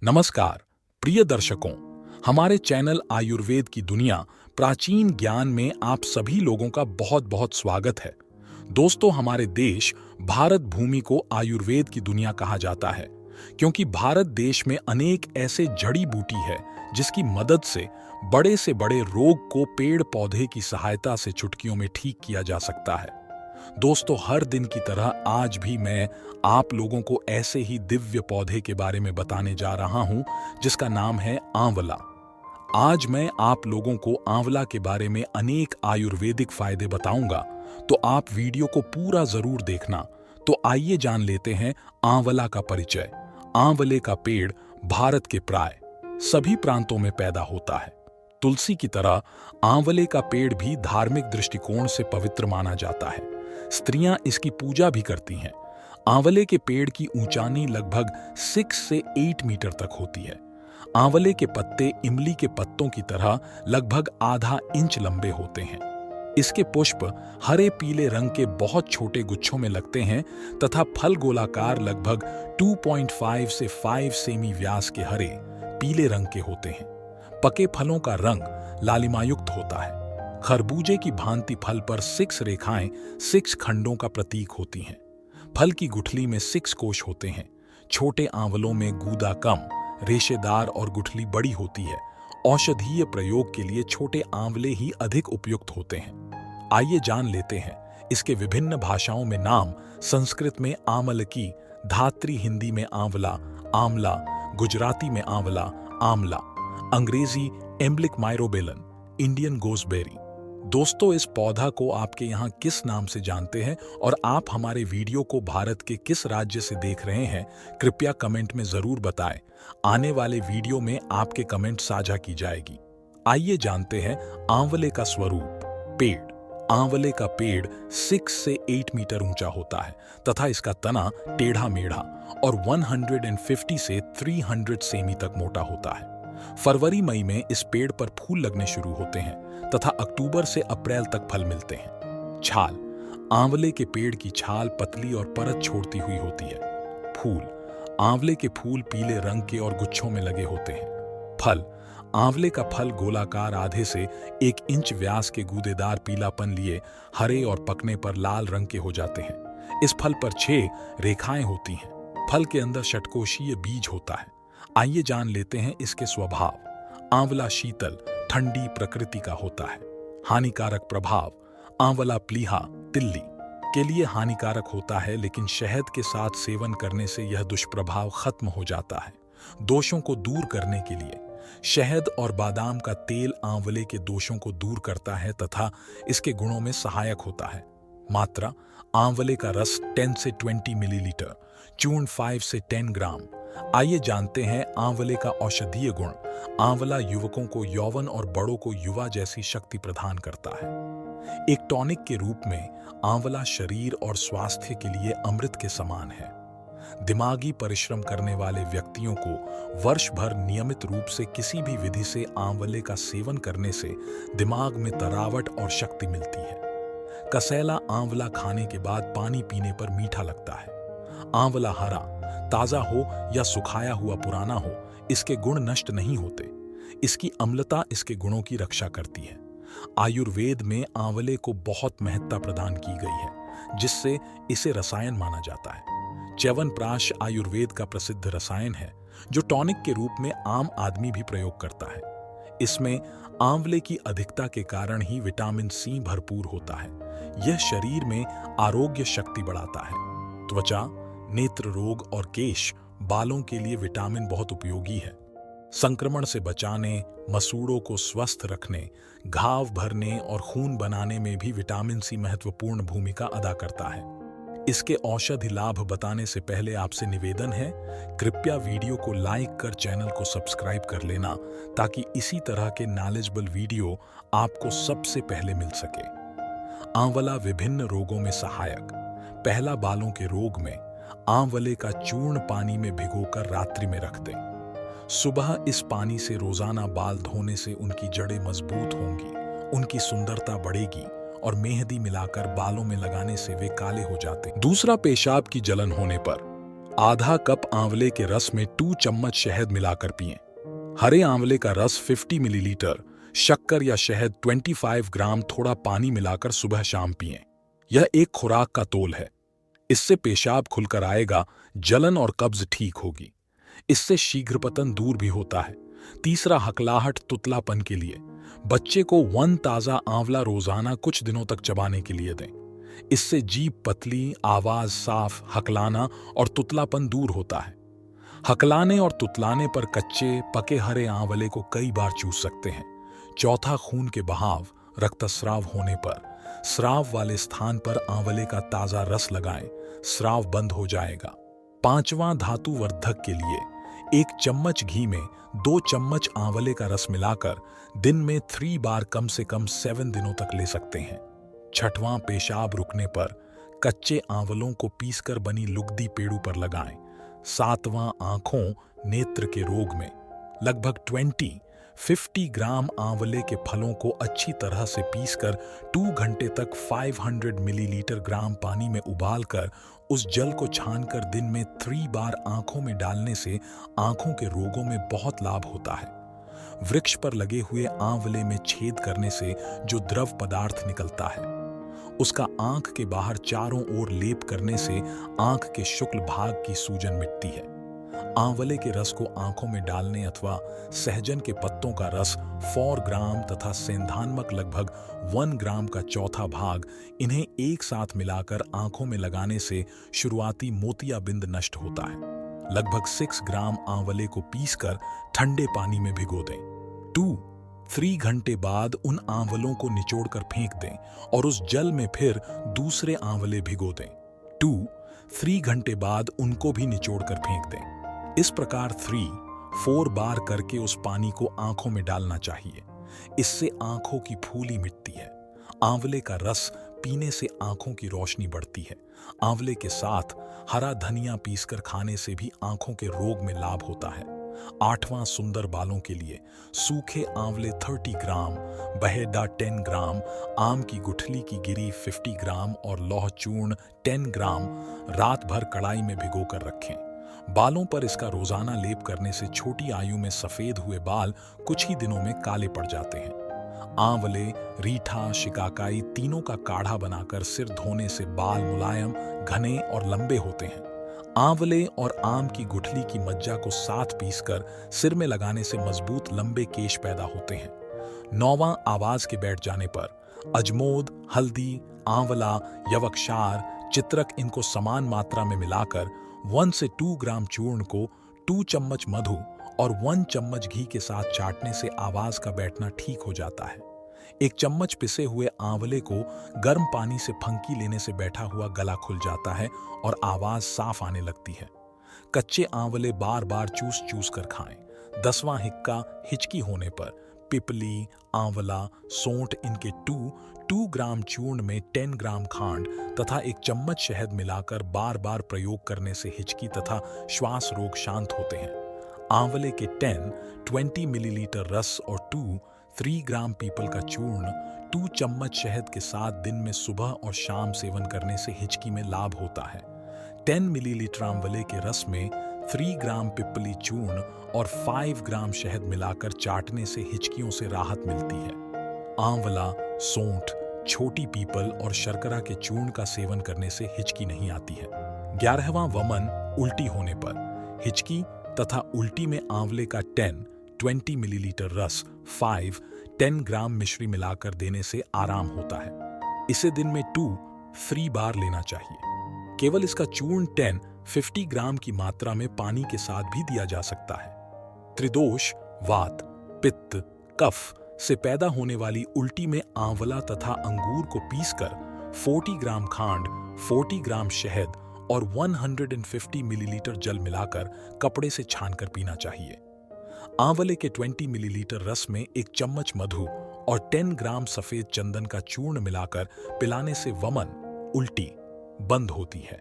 नमस्कार प्रिय दर्शकों, हमारे चैनल आयुर्वेद की दुनिया प्राचीन ज्ञान में आप सभी लोगों का बहुत बहुत स्वागत है। दोस्तों, हमारे देश भारत भूमि को आयुर्वेद की दुनिया कहा जाता है क्योंकि भारत देश में अनेक ऐसे जड़ी बूटी है जिसकी मदद से बड़े रोग को पेड़ पौधे की सहायता से चुटकियों में ठीक किया जा सकता है। दोस्तों, हर दिन की तरह आज भी मैं आप लोगों को ऐसे ही दिव्य पौधे के बारे में बताने जा रहा हूं जिसका नाम है आंवला। आज मैं आप लोगों को आंवला के बारे में अनेक आयुर्वेदिक फायदे बताऊंगा, तो आप वीडियो को पूरा जरूर देखना। तो आइए जान लेते हैं आंवला का परिचय। आंवले का पेड़ भारत के प्राय सभी प्रांतों में पैदा होता है। तुलसी की तरह आंवले का पेड़ भी धार्मिक दृष्टिकोण से पवित्र माना जाता है। स्त्रियां इसकी पूजा भी करती हैं। आंवले के पेड़ की ऊंचाई लगभग 6 से 8 मीटर तक होती है। आंवले के पत्ते इमली के पत्तों की तरह लगभग आधा इंच लंबे होते हैं। इसके पुष्प हरे पीले रंग के बहुत छोटे गुच्छों में लगते हैं तथा फल गोलाकार लगभग 2.5 से 5 सेमी व्यास के हरे पीले रंग के होते हैं। पके फलों का रंग लालिमायुक्त होता है। खरबूजे की भांति फल पर 6 रेखाएं 6 खंडों का प्रतीक होती हैं। फल की गुठली में 6 कोश होते हैं। छोटे आंवलों में गूदा कम, रेशेदार और गुठली बड़ी होती है। औषधीय प्रयोग के लिए छोटे आंवले ही अधिक उपयुक्त होते हैं। आइए जान लेते हैं इसके विभिन्न भाषाओं में नाम। संस्कृत में आमलकी, धात्री हिंदी में आंवला, आमला, गुजराती में आंवला, आमला, अंग्रेजी एम्ब्लिक माइरोबेलन, इंडियन गोसबेरी। दोस्तों, इस पौधा को आपके यहाँ किस नाम से जानते हैं और आप हमारे वीडियो को भारत के किस राज्य से देख रहे हैं, कृपया कमेंट में जरूर बताएं। आने वाले वीडियो में आपके कमेंट साझा की जाएगी। आइए जानते हैं आंवले का स्वरूप। पेड़। आंवले का पेड़ 6 से 8 मीटर ऊंचा होता है तथा इसका तना टेढ़ा मेढ़ा और 150 से 300 सेमी तक मोटा होता है। फरवरी मई में इस पेड़ पर फूल लगने शुरू होते हैं तथा अक्टूबर से अप्रैल तक फल मिलते हैं। छाल। आंवले के पेड़ की छाल पतली और परत छोड़ती हुई होती है। फूल। आंवले के फूल पीले रंग के और गुच्छों में लगे होते हैं। फल। आंवले का फल गोलाकार आधे से 1 इंच व्यास के गूदेदार पीलापन लिए हरे और पकने पर लाल रंग के हो जाते हैं। इस फल पर 6 रेखाएं होती हैं। फल के अंदर षटकोशीय बीज होता है। आइए जान लेते हैं इसके स्वभाव। आंवला शीतल ठंडी प्रकृति का होता है। हानिकारक प्रभाव। आंवला प्लीहा तिल्ली के लिए हानिकारक होता है, लेकिन शहद के साथ सेवन करने से यह दुष्प्रभाव खत्म हो जाता है। दोषों को दूर करने के लिए शहद और बादाम का तेल आंवले के दोषों को दूर करता है तथा इसके गुणों में सहायक होता है। मात्रा। आंवले का रस 10 से 20 मिलीलीटर, चूर्ण 5 से 10 ग्राम। आइए जानते हैं आंवले का औषधीय गुण। आंवला युवकों को यौवन और बड़ों को युवा जैसी शक्ति प्रदान करता है। एक टॉनिक के रूप में आंवला शरीर और स्वास्थ्य के लिए अमृत के समान है। दिमागी परिश्रम करने वाले व्यक्तियों को वर्ष भर नियमित रूप से किसी भी विधि से आंवले का सेवन करने से दिमाग में तरावट और शक्ति मिलती है। कसेला आंवला खाने के बाद पानी पीने पर मीठा लगता है। आंवला हरा, ताजा हो या सुखाया हुआ पुराना हो, इसके गुण नष्ट नहीं होते। इसकी अम्लता इसके गुणों की रक्षा करती है। आयुर्वेद में आंवले को बहुत महत्ता प्रदान की गई है, जिससे इसे रसायन माना जाता है। च्यवनप्राश आयुर्वेद का प्रसिद्ध रसायन है जो टॉनिक के रूप में आम आदमी भी प्रयोग करता है। इसमें आंवले की अधिकता के कारण ही विटामिन सी भरपूर होता है। यह शरीर में आरोग्य शक्ति बढ़ाता है। त्वचा, नेत्र रोग और केश, बालों के लिए विटामिन बहुत उपयोगी है। संक्रमण से बचाने, मसूड़ों को स्वस्थ रखने, घाव भरने और खून बनाने में भी विटामिन सी महत्वपूर्ण भूमिका अदा करता है। इसके औषधि लाभ बताने से पहले आपसे निवेदन है, कृपया वीडियो को लाइक कर चैनल को सब्सक्राइब कर लेना ताकि इसी तरह के नॉलेजेबल वीडियो आपको सबसे पहले मिल सके। आंवला विभिन्न रोगों में सहायक। पहला, बालों के रोग में आंवले का चूर्ण पानी में भिगोकर रात्रि में रख दें। सुबह इस पानी से रोजाना बाल धोने से उनकी जड़ें मजबूत होंगी, उनकी सुंदरता बढ़ेगी और मेहंदी मिलाकर बालों में लगाने से वे काले हो जाते हैं। दूसरा, पेशाब की जलन होने पर आधा कप आंवले के रस में 2 चम्मच शहद मिलाकर पिएं। हरे आंवले का रस 50 मिलीलीटर, शक्कर या शहद 25 ग्राम, थोड़ा पानी मिलाकर सुबह शाम पिएं। यह एक खुराक का तोल है। इससे पेशाब खुलकर आएगा, जलन और कब्ज ठीक होगी। इससे शीघ्रपतन दूर भी होता है। तीसरा, हकलाहट तुतलापन के लिए बच्चे को 1 ताजा आंवला रोजाना कुछ दिनों तक चबाने के लिए दें। इससे जीभ पतली, आवाज साफ, हकलाना और तुतलापन दूर होता है। हकलाने और तुतलाने पर कच्चे पके हरे आंवले को कई बार चूस सकते हैं। चौथा, खून के बहाव, रक्तस्राव होने पर स्राव वाले स्थान पर आंवले का ताजा रस लगाएं, स्राव बंद हो जाएगा। पांचवां, धातुवर्धक के लिए 1 चम्मच घी में 2 चम्मच आंवले का रस मिलाकर दिन में 3 बार कम से कम 7 दिनों तक ले सकते हैं। छठवां, पेशाब रुकने पर कच्चे आंवलों को पीसकर बनी लुगदी पेड़ों पर लगाएं। सातवां, आंखों नेत्र के रोग में लगभग 50 ग्राम आंवले के फलों को अच्छी तरह से पीसकर 2 घंटे तक 500 मिलीलीटर ग्राम पानी में उबालकर उस जल को छानकर दिन में 3 बार आंखों में डालने से आंखों के रोगों में बहुत लाभ होता है। वृक्ष पर लगे हुए आंवले में छेद करने से जो द्रव पदार्थ निकलता है, उसका आंख के बाहर चारों ओर लेप करने से आंख के शुक्ल भाग की सूजन मिटती है। आंवले के रस को आंखों में डालने अथवा सहजन के पत्तों का रस 4 ग्राम तथा सेंधानमक लगभग 1 ग्राम का चौथा भाग, इन्हें एक साथ मिलाकर आंखों में लगाने से शुरुआती मोतियाबिंद नष्ट होता है। लगभग 6 ग्राम आंवले को पीसकर ठंडे पानी में भिगो दें। 2-3 घंटे बाद उन आंवलों को निचोड़कर फेंक दें और उस जल में फिर दूसरे आंवले भिगो दें। 2-3 घंटे बाद उनको भी निचोड़कर फेंक दें। इस प्रकार 3-4 बार करके उस पानी को आंखों में डालना चाहिए। इससे आंखों की फूली मिटती है। आंवले का रस पीने से आंखों की रोशनी बढ़ती है। आंवले के साथ हरा धनिया पीसकर खाने से भी आंखों के रोग में लाभ होता है। 8वां, सुंदर बालों के लिए सूखे आंवले 30 ग्राम, बहेडा 10 ग्राम, आम की गुठली की गिरी 50 ग्राम और लौह चूर्ण 10 ग्राम रात भर कढ़ाई में भिगोकर रखें। बालों पर इसका रोजाना लेप करने से छोटी आयु में सफेद हुए बाल कुछ ही दिनों में काले पड़ जाते हैं। आंवले, रीठा, शिकाकाई तीनों का काढ़ा बनाकर सिर धोने से बाल मुलायम, घने और लंबे होते हैं। आंवले और आम की गुठली की मज्जा को साथ पीसकर सिर में लगाने से मजबूत लंबे केश पैदा होते हैं। 9वां, आवाज के बैठ जाने पर अजमोद, हल्दी, आंवला, यवक्षार, चित्रक इनको समान मात्रा में मिलाकर 1 से 2 ग्राम चूर्ण को 2 चम्मच मधु और 1 चम्मच घी के साथ चाटने से आवाज का बैठना ठीक हो जाता है। 1 चम्मच पिसे हुए आंवले को गर्म पानी से फंकी लेने से बैठा हुआ गला खुल जाता है और आवाज साफ आने लगती है। कच्चे आंवले बार बार चूस चूस कर खाएं। 10वां, हिक्का, हिचकी होने पर पिपली, आंवला, सोंठ इनके 2 ग्राम चूर्ण में 10 ग्राम खांड तथा 1 चम्मच शहद मिलाकर बार बार प्रयोग करने से हिचकी तथा श्वास रोग शांत होते हैं। आंवले के 10-20 मिलीलीटर रस और 2-3 ग्राम पीपल का चूर्ण 2 चम्मच शहद के साथ दिन में सुबह और शाम सेवन करने से हिचकी में लाभ होता है। 10 मिलीलीटर आंवले के रस में 3 ग्राम पिपली चूर्ण और 5 ग्राम शहद मिलाकर चाटने से हिचकियों से राहत मिलती है। आंवला, सोंठ, छोटी पीपल और शर्करा के चूर्ण का सेवन करने से हिचकी नहीं आती है। 11वां, वमन, उल्टी होने पर हिचकी तथा उल्टी में आंवले का 10-20 मिलीलीटर रस 5-10 ग्राम मिश्री मिलाकर देने से आराम होता है। इसे दिन में 2-3 बार लेना चाहिए। केवल इसका चूर्ण 10-50 ग्राम की मात्रा में पानी के साथ भी दिया जा सकता है। त्रिदोष, वात, पित्त, कफ से पैदा होने वाली उल्टी में आंवला तथा अंगूर को पीसकर 40 ग्राम खांड, 40 ग्राम शहद और 150 मिलीलीटर जल मिलाकर कपड़े से छानकर पीना चाहिए। आंवले के 20 मिलीलीटर रस में 1 चम्मच मधु और 10 ग्राम सफेद चंदन का चूर्ण मिलाकर पिलाने से वमन, उल्टी बंद होती है।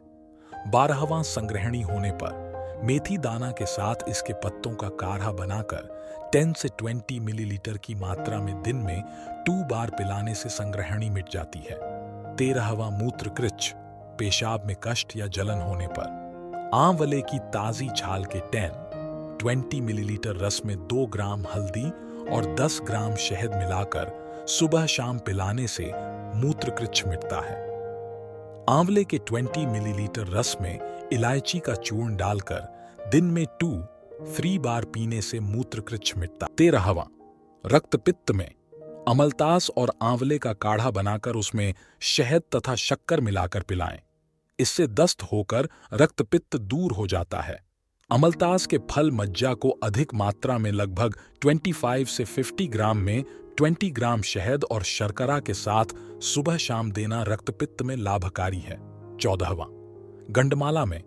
12वां, संग्रहणी होने पर मेथी दाना के साथ इसके पत्तों का काढ़ा बनाकर 10 से 20 मिलीलीटर की मात्रा में दिन में 2 बार पिलाने से संग्रहणी मिट जाती है। 13वां, मूत्रकृच्छ, पेशाब में कष्ट या जलन होने पर आंवले की ताजी छाल के 20 मिलीलीटर रस में 2 ग्राम हल्दी और 10 ग्राम शहद मिलाकर सुबह शाम पिलाने से मूत्रकृच्छ मिटता है। आंवले के 20 मिलीलीटर रस में इलायची का चूर्ण डालकर दिन में 2-3 बार पीने से मूत्रकृच्छ मिटता। 13वां, रक्तपित्त में अमलतास और आंवले का काढ़ा बनाकर उसमें शहद तथा शक्कर मिलाकर पिलाएं। इससे दस्त होकर रक्तपित्त दूर हो जाता है। अमलतास के फल मज्जा को अधिक मात्रा में लगभग 25 से 50 ग्राम में 20 ग्राम शहद और शर्करा के साथ सुबह शाम देना रक्तपित्त में लाभकारी है। 14वां, गंडमाला में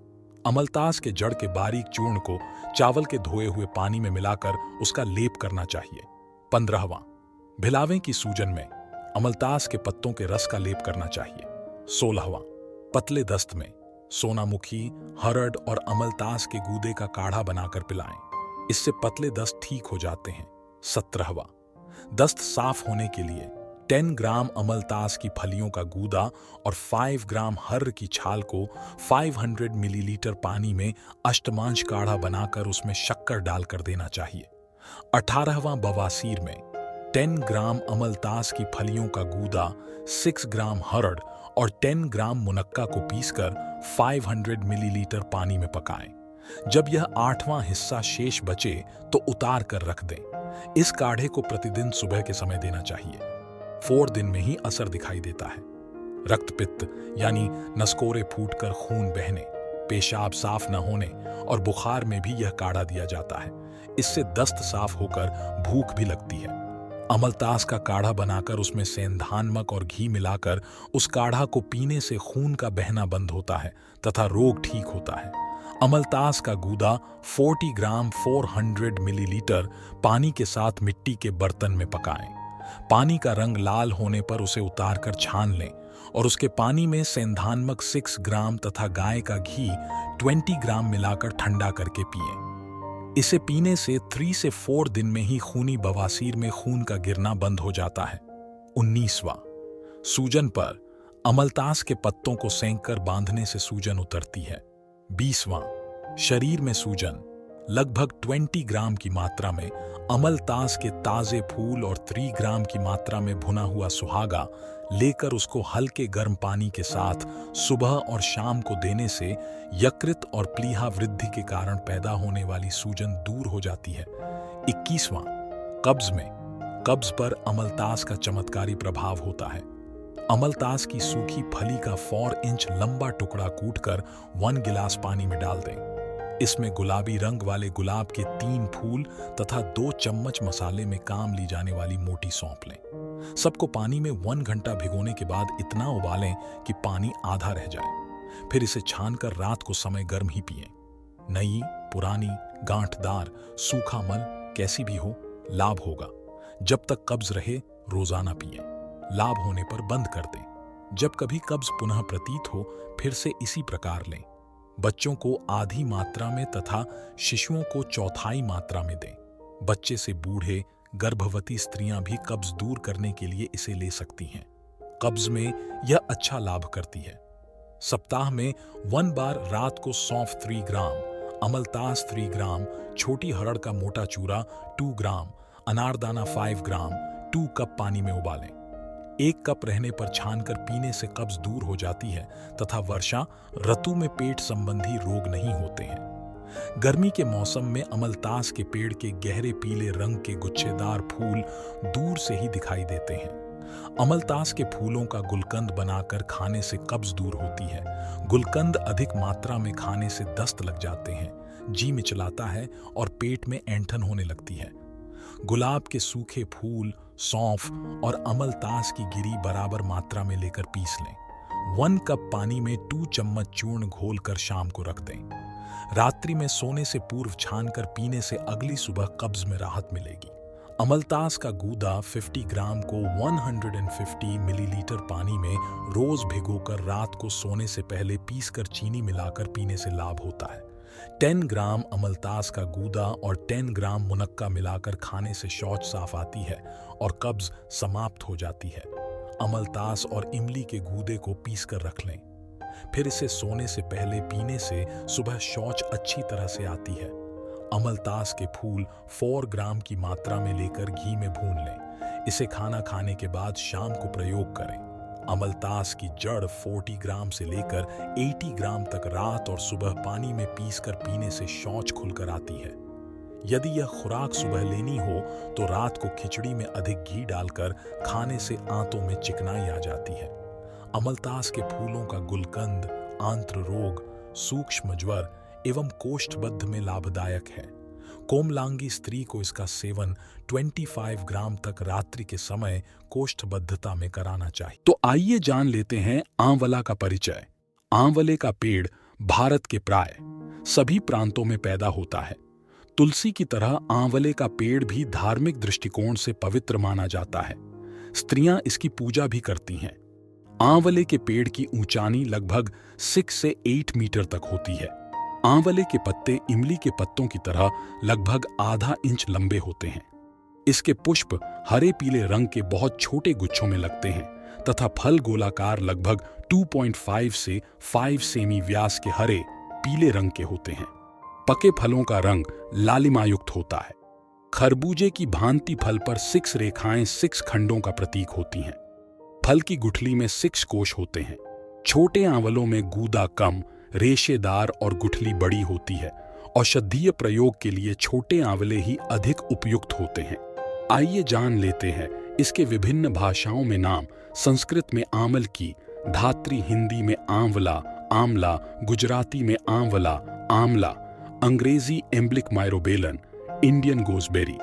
अमलतास के जड़ के बारीक चूर्ण को चावल के धोए हुए पानी में मिलाकर उसका लेप करना चाहिए। 15वां, भिलावे की सूजन में अमलतास के पत्तों के रस का लेप करना चाहिए। 16वां, पतले दस्त में सोनामुखी, हरड़ और अमलतास के गूदे का काढ़ा बनाकर पिलाएं। इससे पतले दस्त ठीक हो जाते हैं। 17वां, दस्त साफ होने के लिए 10 ग्राम अमलतास की फलियों का गूदा और 5 ग्राम हर्र की छाल को 500 मिलीलीटर पानी में अष्टमांश काढ़ा बनाकर उसमें शक्कर डालकर देना चाहिए। 18वां, बवासीर में 10 ग्राम अमलतास की फलियों का गूदा, 6 ग्राम हरड़ और 10 ग्राम मुनक्का को पीसकर 500 मिलीलीटर पानी में पकाएं। जब यह 8वां हिस्सा शेष बचे तो उतार कर रख दें। इस काढ़े को प्रतिदिन सुबह के समय देना चाहिए। 4 दिन में ही असर दिखाई देता है। रक्तपित्त यानी नसकोरे फूटकर खून बहने, पेशाब साफ न होने और बुखार में भी यह काढ़ा दिया जाता है। इससे दस्त साफ होकर भूख भी लगती है। अमलतास का काढ़ा बनाकर उसमें सेंधानमक और घी मिलाकर उस काढ़ा को पीने से खून का बहना बंद होता है तथा रोग ठीक होता है। अमलतास का गूदा 40 ग्राम 400 मिलीलीटर पानी के साथ मिट्टी के बर्तन में पकाएं। पानी का रंग लाल होने पर उसे उतारकर छान लें और उसके पानी में सेंधानमक 6 ग्राम तथा गाय का घी 20 ग्राम मिलाकर ठंडा करके पिएं। इसे पीने से 3 से 4 दिन में ही खूनी बवासीर में खून का गिरना बंद हो जाता है। 19वां, सूजन पर अमलतास के पत्तों को सेंककर बांधने से सूजन उतरती है। 20वां, शरीर में सूजन, लगभग 20 ग्राम की मात्रा में अमलतास के ताजे फूल और 3 ग्राम की मात्रा में भुना हुआ सुहागा लेकर उसको हल्के गर्म पानी के साथ सुबह और शाम को देने से यकृत और प्लीहा वृद्धि के कारण पैदा होने वाली सूजन दूर हो जाती है। 21वां, कब्ज में कब्ज पर अमलतास का चमत्कारी प्रभाव होता है। अमलतास की सूखी फली का 4 इंच लंबा टुकड़ा कूटकर 1 गिलास पानी में डाल दें। इसमें गुलाबी रंग वाले गुलाब के 3 फूल तथा 2 चम्मच मसाले में काम ली जाने वाली मोटी सौंफ लें। सबको पानी में 1 घंटा भिगोने के बाद इतना उबालें कि पानी आधा रह जाए। फिर इसे छानकर रात को समय गर्म ही पिएं। नई, पुरानी, गांठदार, सूखा मल कैसी भी हो, लाभ होगा। जब तक कब्ज रहे रोजाना पिएं। लाभ होने पर बंद कर दें। जब कभी कब्ज पुनः प्रतीत हो फिर से इसी प्रकार लें। बच्चों को आधी मात्रा में तथा शिशुओं को चौथाई मात्रा में दें। बच्चे से बूढ़े, गर्भवती स्त्रियां भी कब्ज दूर करने के लिए इसे ले सकती हैं। कब्ज में यह अच्छा लाभ करती है। सप्ताह में 1 बार रात को सौंफ 3 ग्राम, अमलतास 3 ग्राम, छोटी हरड़ का मोटा चूरा 2 ग्राम, अनारदाना 5 ग्राम 2 कप पानी में उबालें। 1 कप रहने पर छानकर पीने से कब्ज दूर हो जाती है तथा वर्षा ऋतु में पेट संबंधी रोग नहीं होते हैं। गर्मी के मौसम में अमलतास के पेड़ के गहरे पीले रंग के गुच्छेदार फूल दूर से ही दिखाई देते हैं। अमलतास के फूलों का गुलकंद बनाकर खाने से कब्ज दूर होती है। गुलकंद अधिक मात्रा में खाने से दस्त लग जाते हैं, जी मिचलाता है और पेट में ऐंठन होने लगती है। गुलाब के सूखे फूल, सौंफ और अमलतास की गिरी बराबर मात्रा में लेकर पीस लें। 1 कप पानी में 2 चम्मच चूर्ण घोलकर शाम को रख दें। रात्रि में सोने से पूर्व छानकर पीने से अगली सुबह कब्ज में राहत मिलेगी। अमलतास का गूदा 50 ग्राम को 150 मिलीलीटर पानी में रोज भिगोकर रात को सोने से पहले पीसकर चीनी मिलाकर पीने से लाभ होता है। 10 ग्राम अमलतास का गूदा और 10 ग्राम मुनक्का मिलाकर खाने से शौच साफ आती है और कब्ज समाप्त हो जाती है। अमलतास और इमली के गूदे को पीसकर रख लें। फिर इसे सोने से पहले पीने से सुबह शौच अच्छी तरह से आती है। अमलतास के फूल 4 ग्राम की मात्रा में लेकर घी में भून लें। इसे खाना खाने के बाद शाम को प्रयोग करें। अमलतास की जड़ 40 ग्राम से लेकर 80 ग्राम तक रात और सुबह पानी में पीसकर पीने से शौच खुलकर आती है। यदि यह खुराक सुबह लेनी हो तो रात को खिचड़ी में अधिक घी डालकर खाने से आंतों में चिकनाई आ जाती है। अमलतास के फूलों का गुलकंद आंत्र रोग, सूक्ष्म ज्वर एवं कोष्ठबद्ध में लाभदायक है। कोमलांगी स्त्री को इसका सेवन 25 ग्राम तक रात्रि के समय कोष्ठबद्धता में कराना चाहिए। तो आइए जान लेते हैं आंवला का परिचय। आंवले का पेड़ भारत के प्राय सभी प्रांतों में पैदा होता है। तुलसी की तरह आंवले का पेड़ भी धार्मिक दृष्टिकोण से पवित्र माना जाता है। स्त्रियां इसकी पूजा भी करती हैं। आंवले के पेड़ की ऊंचाई लगभग 6 से 8 मीटर तक होती है। आंवले के पत्ते इमली के पत्तों की तरह लगभग आधा इंच लंबे होते हैं। इसके पुष्प हरे पीले रंग के बहुत छोटे गुच्छों में लगते हैं तथा फल गोलाकार लगभग 2.5 से 5 सेमी व्यास के हरे पीले रंग के होते हैं। पके फलों का रंग लालिमायुक्त होता है। खरबूजे की भांति फल पर 6 रेखाएं 6 खंडों का प्रतीक होती हैं। फल की गुठली में 6 कोश होते हैं। छोटे आंवलों में गूदा कम, रेशेदार और गुठली बड़ी होती है। औषधीय प्रयोग के लिए छोटे आंवले ही अधिक उपयुक्त होते हैं। आइए जान लेते हैं इसके विभिन्न भाषाओं में नाम। संस्कृत में आमल की, धात्री हिंदी में आंवला, आमला, गुजराती में आंवला, आमला, अंग्रेजी एम्ब्लिक माइरोबेलन, इंडियन गोसबेरी।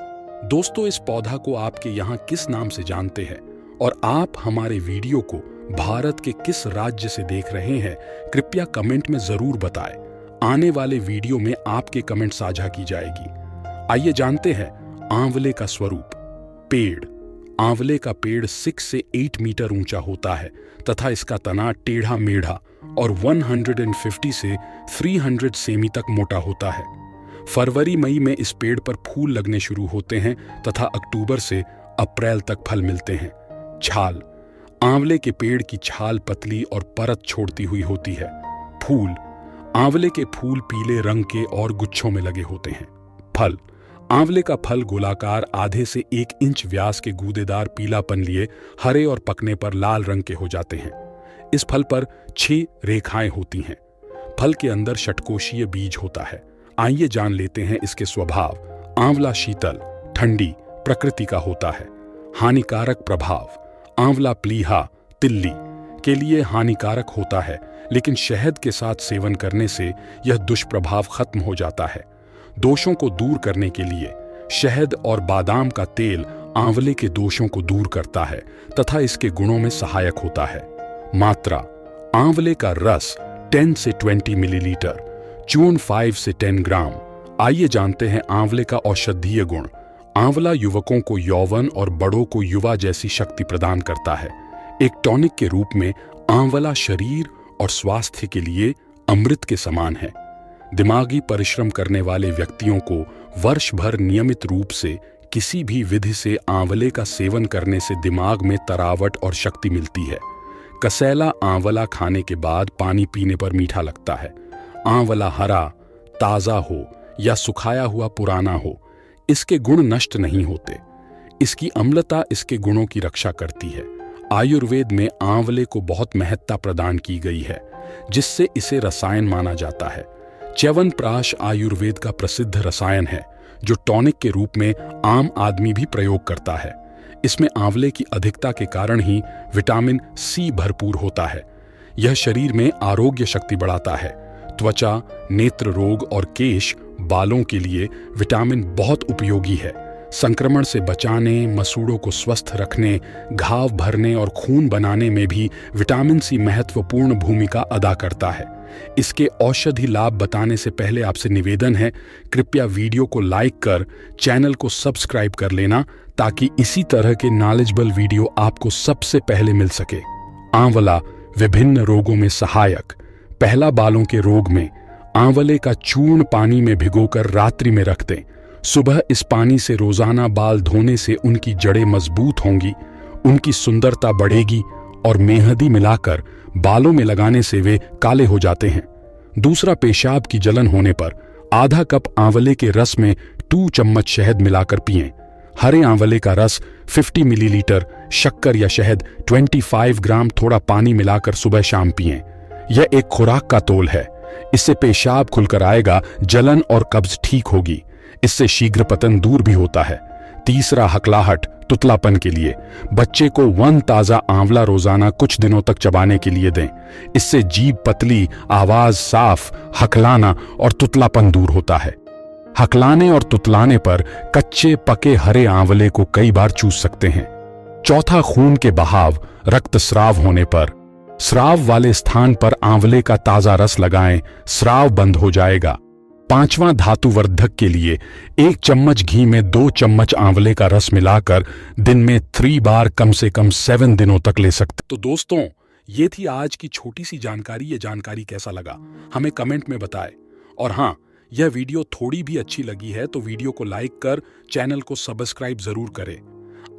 दोस्तों, इस पौधा को आपके यहाँ किस नाम से जानते हैं और आप हमारे वीडियो को भारत के किस राज्य से देख रहे हैं, कृपया कमेंट में जरूर बताएं। आने वाले वीडियो में आपके कमेंट साझा की जाएगी। आइए जानते हैं आंवले का स्वरूप। पेड़। आंवले का पेड़ 6 से 8 मीटर ऊंचा होता है तथा इसका तना टेढ़ा मेढ़ा और 150 से 300 सेमी तक मोटा होता है। फरवरी मई में इस पेड़ पर फूल लगने शुरू होते हैं तथा अक्टूबर से अप्रैल तक फल मिलते हैं। छाल। आंवले के पेड़ की छाल पतली और परत छोड़ती हुई होती है। फूल। आंवले के फूल पीले रंग के और गुच्छों में लगे होते हैं। फल। आंवले का फल गोलाकार आधे से 1 इंच व्यास के गूदेदार पीलापन लिए हरे और पकने पर लाल रंग के हो जाते हैं। इस फल पर 6 रेखाएं होती हैं। फल के अंदर षटकोशीय बीज होता है। आइए जान लेते हैं इसके स्वभाव। आंवला शीतल, ठंडी प्रकृति का होता है। हानिकारक प्रभाव। आंवला प्लीहा, तिल्ली के लिए हानिकारक होता है, लेकिन शहद के साथ सेवन करने से यह दुष्प्रभाव खत्म हो जाता है। दोषों को दूर करने के लिए शहद और बादाम का तेल आंवले के दोषों को दूर करता है तथा इसके गुणों में सहायक होता है। मात्रा। आंवले का रस 10 से 20 मिलीलीटर, चूर्ण 5 से 10 ग्राम। आइए जानते हैं आंवले का औषधीय गुण। आंवला युवकों को यौवन और बड़ों को युवा जैसी शक्ति प्रदान करता है। एक टॉनिक के रूप में आंवला शरीर और स्वास्थ्य के लिए अमृत के समान है। दिमागी परिश्रम करने वाले व्यक्तियों को वर्ष भर नियमित रूप से किसी भी विधि से आंवले का सेवन करने से दिमाग में तरावट और शक्ति मिलती है। कसैला आंवला खाने के बाद पानी पीने पर मीठा लगता है। आंवला हरा, ताजा हो या सुखाया हुआ पुराना हो, इसके गुण नष्ट नहीं होते। इसकी अम्लता इसके गुणों की रक्षा करती है। आयुर्वेद में आंवले को बहुत महत्ता प्रदान की गई है, जिससे इसे रसायन माना जाता है। च्यवनप्राश आयुर्वेद का प्रसिद्ध रसायन है, जो टॉनिक के रूप में आम आदमी भी प्रयोग करता है। इसमें आंवले की अधिकता के कारण ही विटामिन सी भरपूर होता है। यह शरीर में आरोग्य शक्ति बढ़ाता है। त्वचा, नेत्र रोग और केश, बालों के लिए विटामिन बहुत उपयोगी है। संक्रमण से बचाने, मसूड़ों को स्वस्थ रखने, घाव भरने और खून बनाने में भी विटामिन सी महत्वपूर्ण भूमिका अदा करता है। इसके औषधि लाभ बताने से पहले आपसे निवेदन है, कृपया वीडियो को लाइक कर चैनल को सब्सक्राइब कर लेना, ताकि इसी तरह के नॉलेजेबल वीडियो आपको सबसे पहले मिल सके। आंवला विभिन्न रोगों में सहायक। पहला, बालों के रोग में आंवले का चूर्ण पानी में भिगोकर रात्रि में रख दें। सुबह इस पानी से रोजाना बाल धोने से उनकी जड़ें मजबूत होंगी, उनकी सुंदरता बढ़ेगी और मेहंदी मिलाकर बालों में लगाने से वे काले हो जाते हैं। दूसरा, पेशाब की जलन होने पर आधा कप आंवले के रस में 2 चम्मच शहद मिलाकर पिएं। हरे आंवले का रस 50 मिलीलीटर, शक्कर या शहद 25 ग्राम, थोड़ा पानी मिलाकर सुबह शाम पिएं। यह एक खुराक का तोल है। इससे पेशाब खुलकर आएगा, जलन और कब्ज ठीक होगी। इससे शीघ्र पतन दूर भी होता है। तीसरा, हकलाहट, तुतलापन के लिए बच्चे को 1 ताजा आंवला रोजाना कुछ दिनों तक चबाने के लिए दें। इससे जीभ पतली, आवाज साफ, हकलाना और तुतलापन दूर होता है। हकलाने और तुतलाने पर कच्चे पके हरे आंवले को कई बार चूस सकते हैं। चौथा, खून के बहाव, रक्तस्राव होने पर स्राव वाले स्थान पर आंवले का ताजा रस लगाएं, स्राव बंद हो जाएगा। पांचवां, धातुवर्धक के लिए 1 चम्मच घी में 2 चम्मच आंवले का रस मिलाकर दिन में 3 बार कम से कम 7 दिनों तक ले सकते। तो दोस्तों, ये थी आज की छोटी सी जानकारी। ये जानकारी कैसा लगा हमें कमेंट में बताएं। और हाँ, यह वीडियो थोड़ी भी अच्छी लगी है तो वीडियो को लाइक कर चैनल को सब्सक्राइब जरूर करें।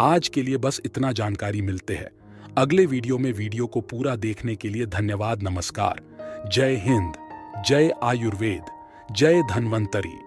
आज के लिए बस इतना जानकारी मिलते हैं अगले वीडियो में। वीडियो को पूरा देखने के लिए धन्यवाद। नमस्कार। जय हिंद, जय आयुर्वेद, जय धन्वंतरी।